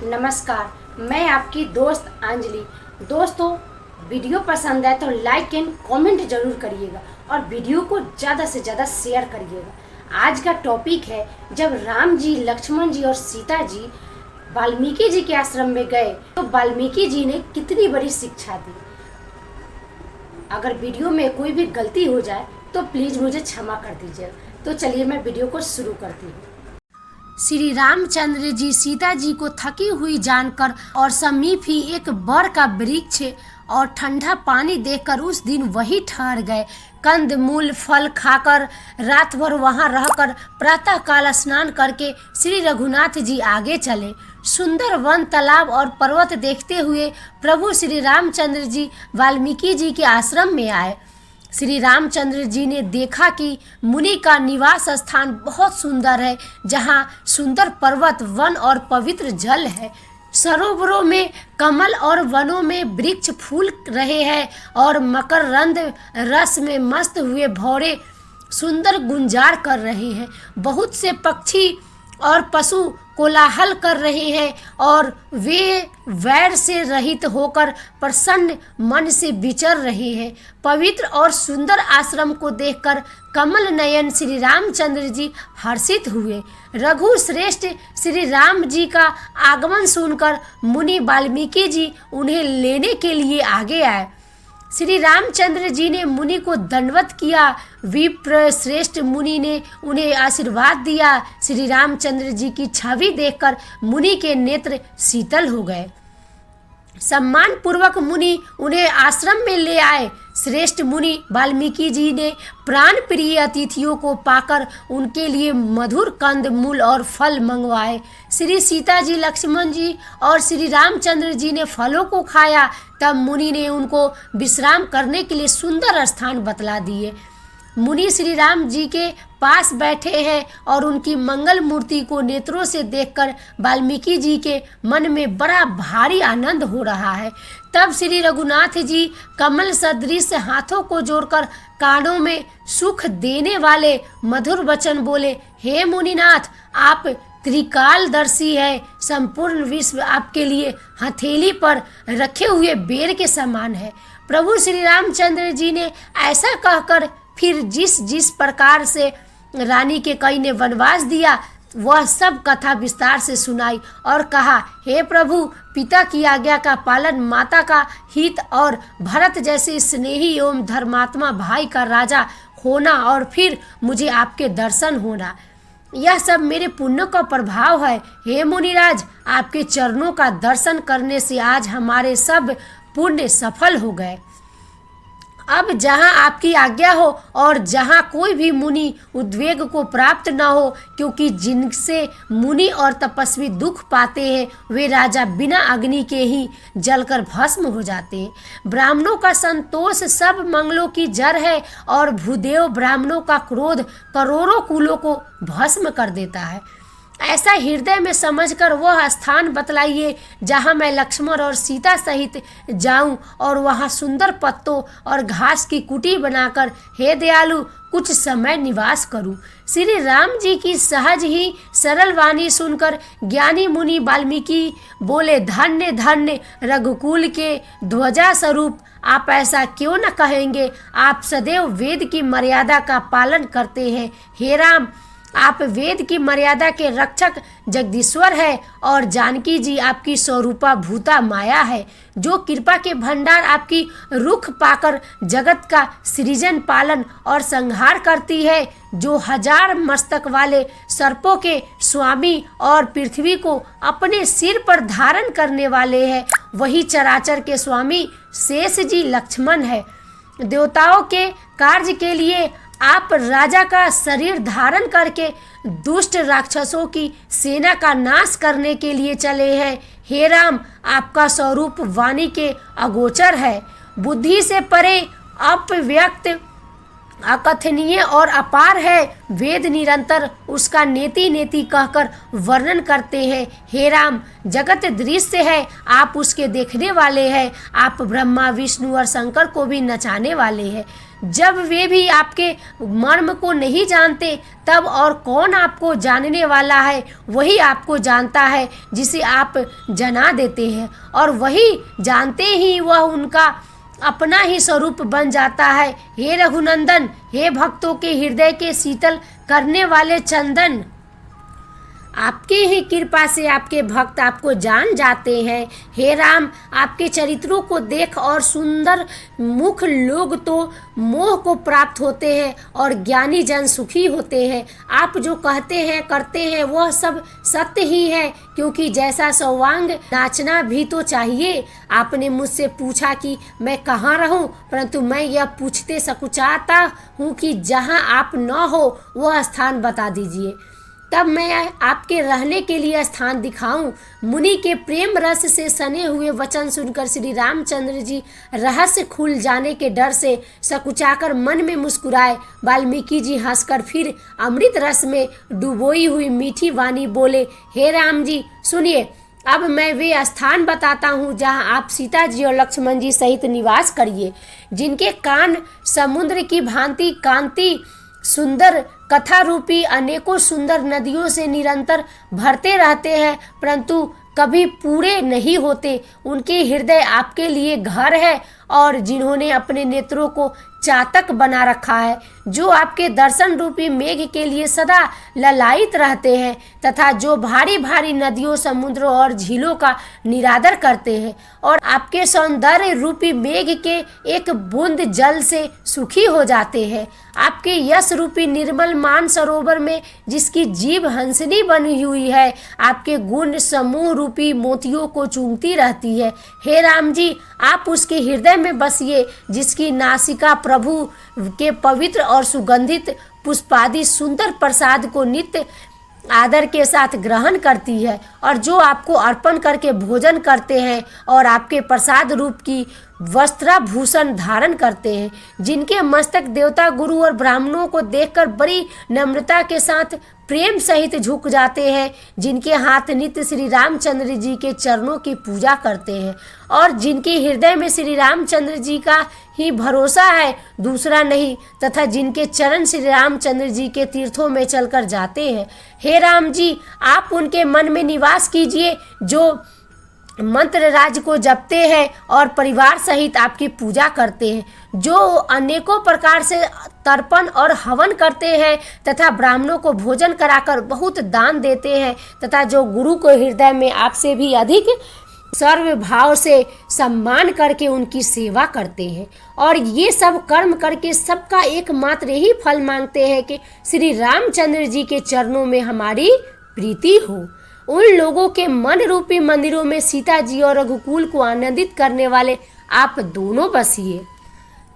नमस्कार, मैं आपकी दोस्त अंजलि। दोस्तों, वीडियो पसंद है तो लाइक एंड कमेंट जरूर करिएगा और वीडियो को ज़्यादा से ज़्यादा शेयर करिएगा। आज का टॉपिक है, जब राम जी, लक्ष्मण जी और सीता जी वाल्मीकि जी के आश्रम में गए तो वाल्मीकि जी ने कितनी बड़ी शिक्षा दी। अगर वीडियो में कोई भी गलती हो जाए तो प्लीज़ मुझे क्षमा कर दीजिए। तो चलिए मैं वीडियो को शुरू करती हूँ। श्री रामचंद्र जी सीता जी को थकी हुई जानकर और समीप ही एक बर का वृक्ष और ठंडा पानी देखकर उस दिन वही ठहर गए। कंद मूल फल खाकर रात भर वहाँ रहकर प्रातः काल स्नान करके श्री रघुनाथ जी आगे चले। सुंदर वन, तालाब और पर्वत देखते हुए प्रभु श्री रामचंद्र जी वाल्मीकि जी के आश्रम में आए। श्री रामचंद्र जी ने देखा कि मुनि का निवास स्थान बहुत सुंदर है, जहाँ सुंदर पर्वत, वन और पवित्र जल है। सरोवरों में कमल और वनों में वृक्ष फूल रहे हैं और मकरंद रस में मस्त हुए भौरे सुंदर गुंजार कर रहे हैं। बहुत से पक्षी और पशु कोलाहल कर रहे हैं और वे वैर से रहित होकर प्रसन्न मन से विचर रहे हैं। पवित्र और सुंदर आश्रम को देखकर कमल नयन श्री रामचंद्र जी हर्षित हुए। रघु श्रेष्ठ श्री राम जी का आगमन सुनकर मुनि वाल्मीकि जी उन्हें लेने के लिए आगे आए। श्री रामचंद्र जी ने मुनि को दंडवत किया। विप्र श्रेष्ठ मुनि ने उन्हें आशीर्वाद दिया। श्री रामचंद्र जी की छवि देखकर मुनि के नेत्र शीतल हो गए। सम्मान पूर्वक मुनि उन्हें आश्रम में ले आए। श्रेष्ठ मुनि वाल्मीकि जी ने प्राण प्रिय अतिथियों को पाकर उनके लिए मधुर कंद मूल और फल मंगवाए। श्री सीता जी, लक्ष्मण जी और श्री रामचंद्र जी ने फलों को खाया। तब मुनि ने उनको विश्राम करने के लिए सुंदर स्थान बतला दिए। मुनि श्री राम जी के पास बैठे हैं और उनकी मंगल मूर्ति को नेत्रों से देखकर वाल्मीकि जी के मन में बड़ा भारी आनंद हो रहा है। तब श्री रघुनाथ जी कमल सदृश हाथों को जोड़कर कानों में सुख देने वाले मधुर वचन बोले, हे मुनिनाथ, आप त्रिकालदर्शी है। संपूर्ण विश्व आपके लिए हथेली पर रखे हुए बेर के समान है। प्रभु श्री रामचंद्र जी ने ऐसा कहकर फिर जिस जिस प्रकार से रानी के कई ने वनवास दिया वह सब कथा विस्तार से सुनाई और कहा, हे प्रभु, पिता की आज्ञा का पालन, माता का हित और भरत जैसे स्नेही एवं धर्मात्मा भाई का राजा होना और फिर मुझे आपके दर्शन होना, यह सब मेरे पुण्य का प्रभाव है। हे मुनिराज, आपके चरणों का दर्शन करने से आज हमारे सब पुण्य सफल हो गए। अब जहाँ आपकी आज्ञा हो और जहाँ कोई भी मुनि उद्वेग को प्राप्त न हो, क्योंकि जिनसे मुनि और तपस्वी दुख पाते हैं वे राजा बिना अग्नि के ही जलकर भस्म हो जाते हैं। ब्राह्मणों का संतोष सब मंगलों की जड़ है और भूदेव ब्राह्मणों का क्रोध करोड़ों कुलों को भस्म कर देता है। ऐसा हृदय में समझकर वह स्थान बतलाइए जहाँ मैं लक्ष्मण और सीता सहित जाऊं और वहाँ सुंदर पत्तों और घास की कुटी बनाकर हे दयालु कुछ समय निवास करूं। श्री राम जी की सहज ही सरल वाणी सुनकर ज्ञानी मुनि वाल्मीकि बोले, धन्य धन्य रघुकुल के ध्वजा स्वरूप, आप ऐसा क्यों न कहेंगे। आप सदैव वेद की मर्यादा का पालन करते हैं। हे राम, आप वेद की मर्यादा के रक्षक जगदीश्वर है और जानकी जी आपकी स्वरूपा भूता माया है, जो कृपा के भंडार आपकी रुख पाकर जगत का सृजन, पालन और संहार करती है, जो हजार मस्तक वाले सर्पों के स्वामी और पृथ्वी को अपने सिर पर धारण करने वाले हैं। वही चराचर के स्वामी शेष जी लक्ष्मण है। देवताओं के कार्य के लिए आप राजा का शरीर धारण करके दुष्ट राक्षसों की सेना का नाश करने के लिए चले हैं। हे राम, आपका स्वरूप वाणी के अगोचर है, बुद्धि से परे, अव्यक्त अकथनीय और अपार है। वेद निरंतर उसका नेति नेति कहकर वर्णन करते हैं। हे राम, जगत दृश्य है, आप उसके देखने वाले हैं। आप ब्रह्मा विष्णु और शंकर को भी नचाने वाले हैं। जब वे भी आपके मर्म को नहीं जानते, तब और कौन आपको जानने वाला है? वही आपको जानता है जिसे आप जना देते हैं, और वही जानते ही वह उनका अपना ही स्वरूप बन जाता है। हे रघुनंदन, हे भक्तों के हृदय के शीतल करने वाले चंदन, आपकी ही कृपा से आपके भक्त आपको जान जाते हैं। हे राम, आपके चरित्रों को देख और सुंदर मुख लोग तो मोह को प्राप्त होते हैं और ज्ञानी जन सुखी होते हैं। आप जो कहते हैं करते हैं वह सब सत्य ही है, क्योंकि जैसा सौवांग नाचना भी तो चाहिए। आपने मुझसे पूछा कि मैं कहाँ रहूं, परंतु मैं यह पूछते सकुचाता हूँ कि जहाँ आप न हो वह स्थान बता दीजिए, तब मैं आपके रहने के लिए स्थान दिखाऊं। मुनि के प्रेम रस से सने हुए वचन सुनकर श्री रामचंद्र जी रहस्य खुल जाने के डर से सकुचाकर मन में मुस्कुराए। वाल्मीकि जी हंसकर फिर अमृत रस में डुबोई हुई मीठी वाणी बोले, हे राम जी सुनिए, अब मैं वे स्थान बताता हूँ जहाँ आप सीता जी और लक्ष्मण जी सहित निवास करिए, जिनके कान समुद्र की भांति कांति सुंदर कथा रूपी अनेकों सुंदर नदियों से निरंतर भरते रहते हैं, परंतु कभी पूरे नहीं होते। उनके हृदय आपके लिए घर है, और जिन्होंने अपने नेत्रों को चातक बना रखा है, जो आपके दर्शन रूपी मेघ के लिए सदा ललायित रहते हैं, तथा जो भारी भारी नदियों समुद्रों और झीलों का निरादर करते हैं, और आपके सौंदर्य रूपी मेघ के एक बूंद जल से सुखी हो जाते हैं। आपके यश रूपी निर्मल मान सरोवर में जिसकी जीभ हंसनी बनी हुई है, आपके गुण समूह रूपी मोतियों को चूमती रहती है। हे राम जी, आप उसके हृदय में बसिए जिसकी नासिका प्रभु के पवित्र और सुगंधित पुष्पादि सुंदर प्रसाद को नित्य आदर के साथ ग्रहण करती है, और जो आपको अर्पण करके भोजन करते हैं और आपके प्रसाद रूप की वस्त्राभूषण धारण करते हैं, जिनके मस्तक देवता गुरु और ब्राह्मणों को देखकर बड़ी नम्रता के साथ प्रेम सहित झुक जाते हैं, जिनके हाथ नित्य श्री रामचंद्र जी के चरणों की पूजा करते हैं, और जिनके हृदय में श्री रामचंद्र जी का ही भरोसा है, दूसरा नहीं, तथा जिनके चरण श्री रामचंद्र जी के तीर्थों में चलकर जाते हैं। हे राम जी, आप उनके मन में निवास कीजिए जो मंत्र राज को जपते हैं और परिवार सहित आपकी पूजा करते हैं, जो अनेकों प्रकार से तर्पण और हवन करते हैं तथा ब्राह्मणों को भोजन कराकर बहुत दान देते हैं, तथा जो गुरु को हृदय में आपसे भी अधिक सर्व भाव से सम्मान करके उनकी सेवा करते हैं, और ये सब कर्म करके सबका एकमात्र ही फल मांगते हैं कि श्री रामचंद्र जी के चरणों में हमारी प्रीति हो। उन लोगों के मन रूपी मंदिरों में सीता जी और रघुकुल को आनंदित करने वाले आप दोनों बसिए,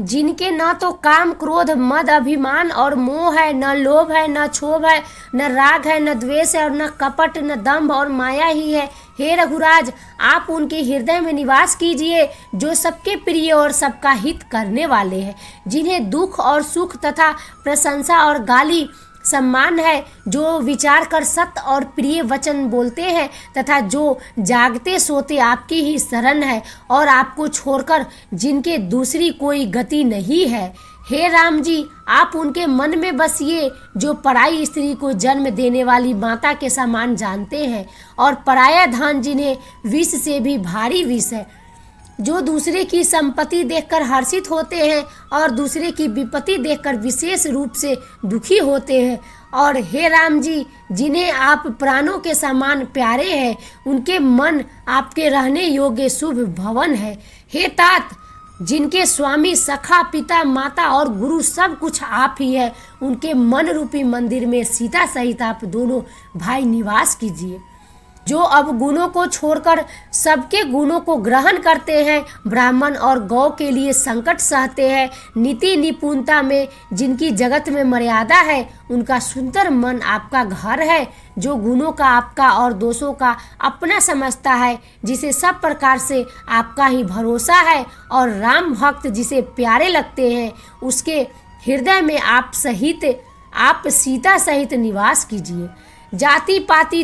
जिनके न तो काम क्रोध मद अभिमान और मोह है, न लोभ है, न क्षोभ है, न राग है, न द्वेष है, और न कपट, न दंभ और माया ही है। हे रघुराज, आप उनके हृदय में निवास कीजिए जो सबके प्रिय और सबका हित करने वाले हैं, जिन्हें दुख और सुख तथा प्रशंसा और गाली सम्मान है, जो विचार कर सत्य और प्रिय वचन बोलते हैं, तथा जो जागते सोते आपकी ही शरण है, और आपको छोड़कर जिनके दूसरी कोई गति नहीं है। हे राम जी, आप उनके मन में बसिए जो पराई स्त्री को जन्म देने वाली माता के समान जानते हैं, और पराया धन जिन्हें विष से भी भारी विष है, जो दूसरे की संपत्ति देखकर हर्षित होते हैं और दूसरे की विपत्ति देखकर विशेष रूप से दुखी होते हैं। और हे राम जी, जिन्हें आप प्राणों के समान प्यारे हैं, उनके मन आपके रहने योग्य शुभ भवन है। हे तात, जिनके स्वामी सखा पिता माता और गुरु सब कुछ आप ही है, उनके मन रूपी मंदिर में सीता सहित आप दोनों भाई निवास कीजिए, जो अब गुणों को छोड़कर सबके गुणों को ग्रहण करते हैं, ब्राह्मण और गौ के लिए संकट सहते हैं, नीति निपुणता में जिनकी जगत में मर्यादा है, उनका सुंदर मन आपका घर है, जो गुणों का आपका और दोषों का अपना समझता है, जिसे सब प्रकार से आपका ही भरोसा है, और राम भक्त जिसे प्यारे लगते हैं, उसके हृदय में आप सीता सहित निवास कीजिए। जाति पाति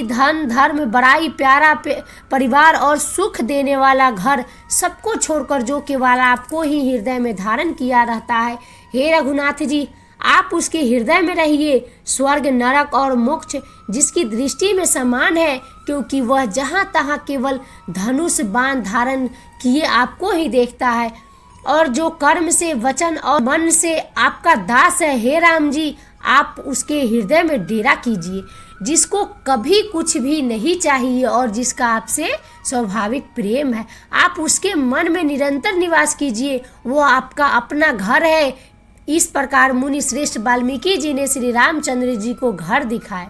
धन धर्म बड़ाई प्यारा परिवार और सुख देने वाला घर सबको छोड़कर जो केवल आपको ही हृदय में धारण किया रहता है, हे रघुनाथ जी आप उसके हृदय में रहिए। स्वर्ग नरक और मोक्ष जिसकी दृष्टि में समान है, क्योंकि वह जहाँ तहाँ केवल धनुष बाण धारण किए आपको ही देखता है, और जो कर्म से वचन और मन से आपका दास है, हे राम जी आप उसके हृदय में डेरा कीजिए। जिसको कभी कुछ भी नहीं चाहिए और जिसका आपसे स्वाभाविक प्रेम है, आप उसके मन में निरंतर निवास कीजिए, वो आपका अपना घर है। इस प्रकार मुनि श्रेष्ठ वाल्मीकि जी ने श्री रामचंद्र जी को घर दिखाए।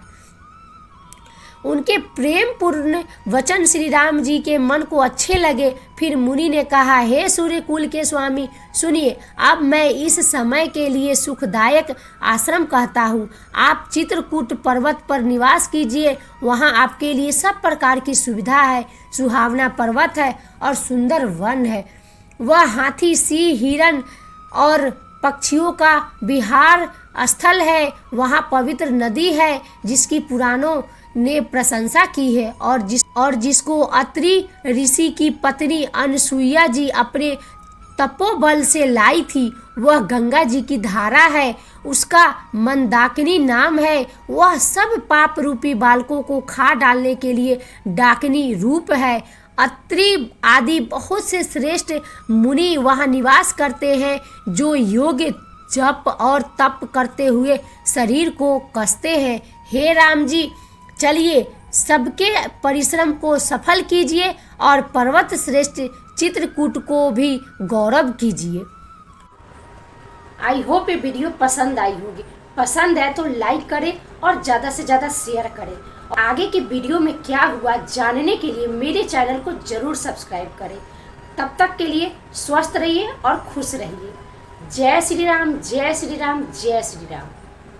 उनके प्रेम पूर्ण वचन श्री राम जी के मन को अच्छे लगे। फिर मुनि ने कहा, हे सूर्य कुल के स्वामी सुनिए, अब मैं इस समय के लिए सुखदायक आश्रम कहता हूँ। आप चित्रकूट पर्वत पर निवास कीजिए, वहाँ आपके लिए सब प्रकार की सुविधा है। सुहावना पर्वत है और सुंदर वन है। वह हाथी सिंह हिरण और पक्षियों का विहार स्थल है। वहाँ पवित्र नदी है जिसकी पुराणों ने प्रशंसा की है, और जिसको अत्रि ऋषि की पत्नी अनसुईया जी अपने तपोबल से लाई थी। वह गंगा जी की धारा है, उसका मंदाकिनी नाम है। वह सब पाप रूपी बालकों को खा डालने के लिए डाकिनी रूप है। अत्रि आदि बहुत से श्रेष्ठ मुनि वहाँ निवास करते हैं, जो योग जप और तप करते हुए शरीर को कसते हैं। हे राम जी चलिए सबके परिश्रम को सफल कीजिए और पर्वत श्रेष्ठ चित्रकूट को भी गौरव कीजिए। आई होप ये वीडियो पसंद आई होगी। पसंद है तो लाइक करें और ज़्यादा से ज़्यादा शेयर करें। और आगे के वीडियो में क्या हुआ जानने के लिए मेरे चैनल को ज़रूर सब्सक्राइब करें। तब तक के लिए स्वस्थ रहिए और खुश रहिए। जय श्री राम, जय श्री राम, जय श्री राम।